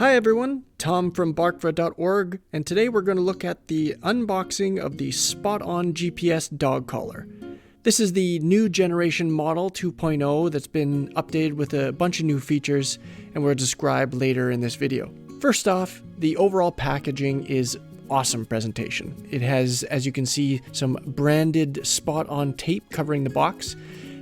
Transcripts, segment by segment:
Hi everyone, Tom from barkva.org, and today we're going to look at the unboxing of the SpotOn GPS dog collar. This is the new generation model 2.0 that's been updated with a bunch of new features, and we'll describe later in this video. First off, the overall packaging is awesome presentation. It has, as you can see, some branded SpotOn tape covering the box.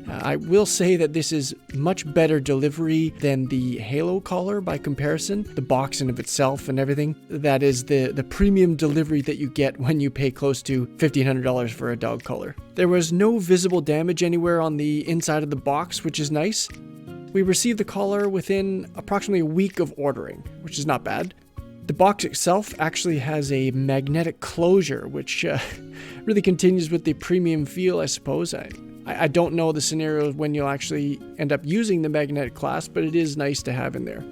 I will say that this is much better delivery than the Halo collar by comparison. The box in of itself and everything. That is the premium delivery that you get when you pay close to $1,500 for a dog collar. There was no visible damage anywhere on the inside of the box, which is nice. We received the collar within approximately a week of ordering, which is not bad. The box itself actually has a magnetic closure, which really continues with the premium feel, I suppose. I don't know the scenarios when you'll actually end up using the magnetic clasp, but it is nice to have in there.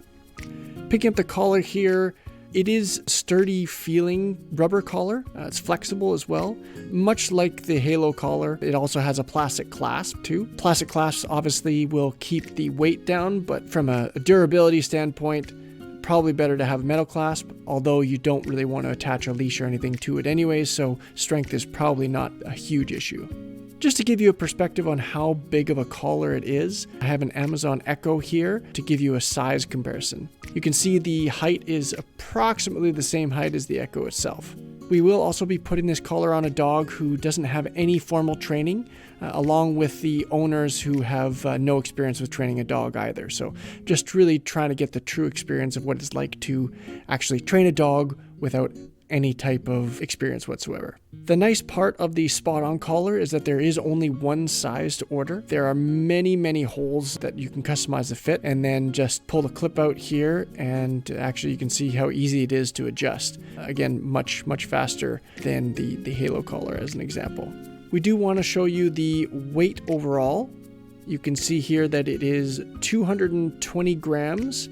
Picking up the collar here, it is sturdy feeling rubber collar. It's flexible as well. Much like the Halo collar, it also has a plastic clasp too. Plastic clasps obviously will keep the weight down, but from a durability standpoint, probably better to have a metal clasp, although you don't really want to attach a leash or anything to it anyways, so strength is probably not a huge issue. Just to give you a perspective on how big of a collar it is, I have an Amazon Echo here to give you a size comparison. You can see the height is approximately the same height as the Echo itself. We will also be putting this collar on a dog who doesn't have any formal training, along with the owners who have no experience with training a dog either. So just really trying to get the true experience of what it's like to actually train a dog without any type of experience whatsoever. The nice part of the SpotOn collar is that there is only one size to order. There are many holes that you can customize the fit, and then just pull the clip out here and actually you can see how easy it is to adjust. Again, much faster than the Halo collar as an example. We do want to show you the weight overall. You can see here that it is 220 grams,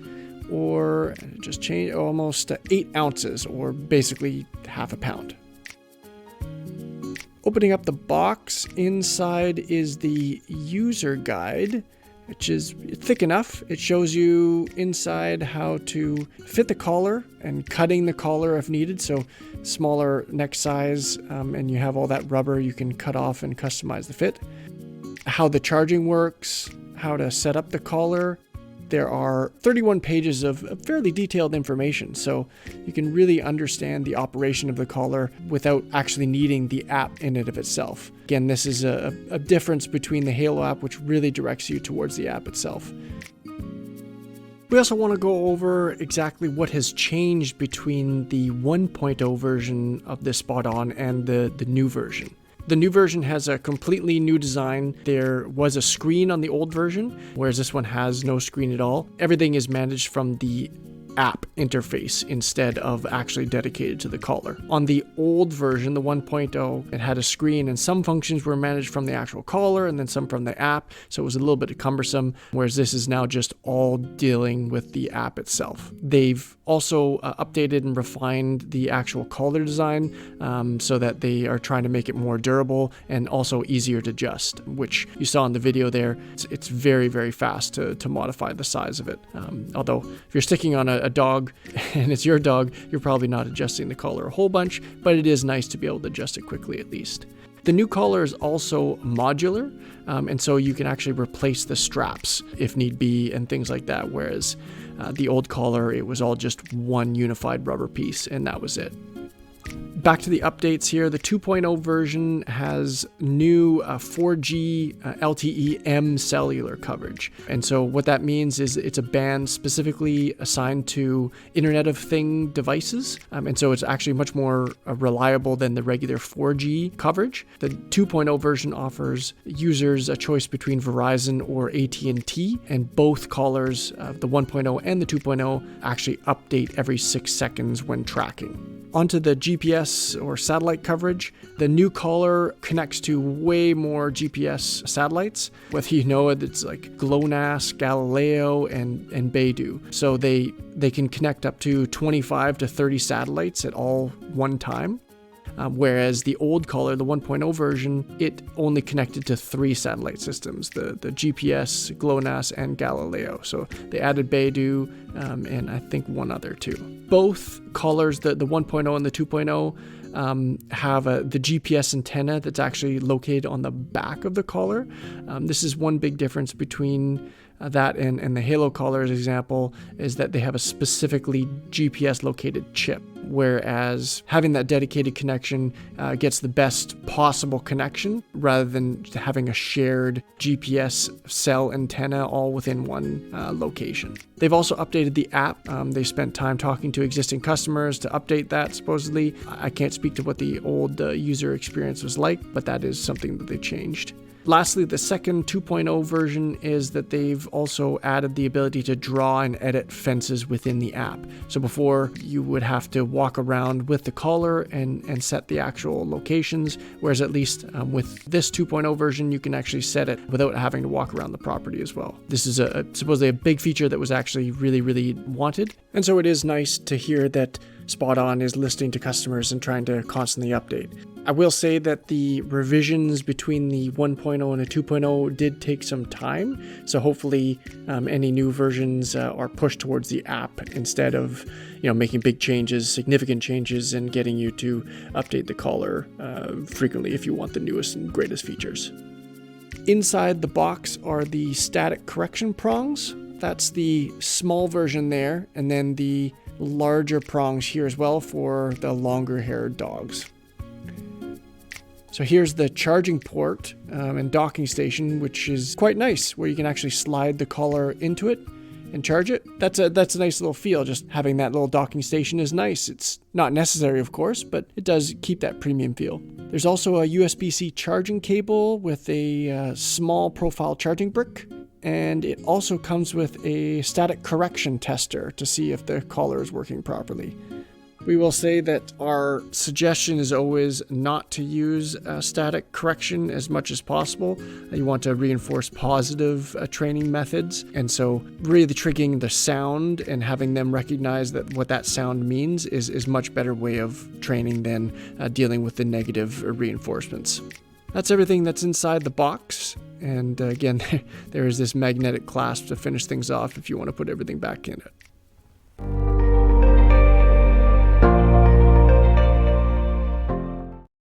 or just change almost 8 ounces, or basically half a pound. Opening up the box, inside is the user guide, which is thick enough. It shows you inside how to fit the collar and cutting the collar if needed, so smaller neck size, and you have all that rubber you can cut off and customize the fit. How the charging works, how to set up the collar. There are 31 pages of fairly detailed information, so you can really understand the operation of the collar without actually needing the app in and of itself. Again, this is a difference between the Halo app, which really directs you towards the app itself. We also want to go over exactly what has changed between the 1.0 version of the SpotOn and the new version. The new version has a completely new design. There was a screen on the old version, whereas this one has no screen at all. Everything is managed from the app interface instead of actually dedicated to the collar. On the old version, the 1.0, it had a screen and some functions were managed from the actual collar and then some from the app, so it was a little bit cumbersome, whereas this is now just all dealing with the app itself. They've also updated and refined the actual collar design so that they are trying to make it more durable and also easier to adjust, which you saw in the video there. It's very fast to modify the size of it. Although if you're sticking on a dog and it's your dog, you're probably not adjusting the collar a whole bunch, but it is nice to be able to adjust it quickly at least. The new collar is also modular, and so you can actually replace the straps if need be and things like that, whereas the old collar, it was all just one unified rubber piece and that was it. Back to the updates here, the 2.0 version has new 4G Lte M Cellular Coverage. And so what that means is it's a band specifically assigned to Internet of Thing devices. And so it's actually much more reliable than the regular 4G coverage. The 2.0 version offers users a choice between Verizon or AT&T, and both collars, the 1.0 and the 2.0, actually update every 6 seconds when tracking. Onto the GPS or satellite coverage. The new collar connects to way more GPS satellites. Whether you know it, it's like GLONASS, Galileo, and Beidou. So they can connect up to 25 to 30 satellites at all one time. whereas the old collar, the 1.0 version, it only connected to 3 satellite systems, the GPS, GLONASS, and Galileo. So they added Beidou and I think one other too. Both collars, the 1.0 and the 2.0, have the GPS antenna that's actually located on the back of the collar. This is one big difference between that and the Halo collar's example, is that they have a specifically GPS located chip, whereas having that dedicated connection gets the best possible connection rather than having a shared GPS cell antenna all within one location. They've also updated the app. They spent time talking to existing customers to update that, supposedly. I can't speak to what the old user experience was like, but that is something that they changed. Lastly, the second 2.0 version is that they've also added the ability to draw and edit fences within the app. So before, you would have to walk around with the collar and set the actual locations, whereas at least with this 2.0 version, you can actually set it without having to walk around the property as well. This is supposedly a big feature that was actually really, really wanted. And so it is nice to hear that SpotOn is listening to customers and trying to constantly update. I will say that the revisions between the 1.0 and a 2.0 did take some time, so hopefully any new versions are pushed towards the app instead of making big changes, significant changes, and getting you to update the collar frequently if you want the newest and greatest features. Inside the box are the static correction prongs. That's the small version there, and then the larger prongs here as well for the longer haired dogs. So here's the charging port and docking station, which is quite nice, where you can actually slide the collar into it and charge it. That's a nice little feel. Just having that little docking station is nice. It's not necessary, of course, but it does keep that premium feel. There's also a USB-C charging cable with a small profile charging brick. And it also comes with a static correction tester to see if the collar is working properly. We will say that our suggestion is always not to use static correction as much as possible. You want to reinforce positive training methods. And so really triggering the sound and having them recognize that what that sound means is much better way of training than dealing with the negative reinforcements. That's everything that's inside the box. And again, there is this magnetic clasp to finish things off if you want to put everything back in it.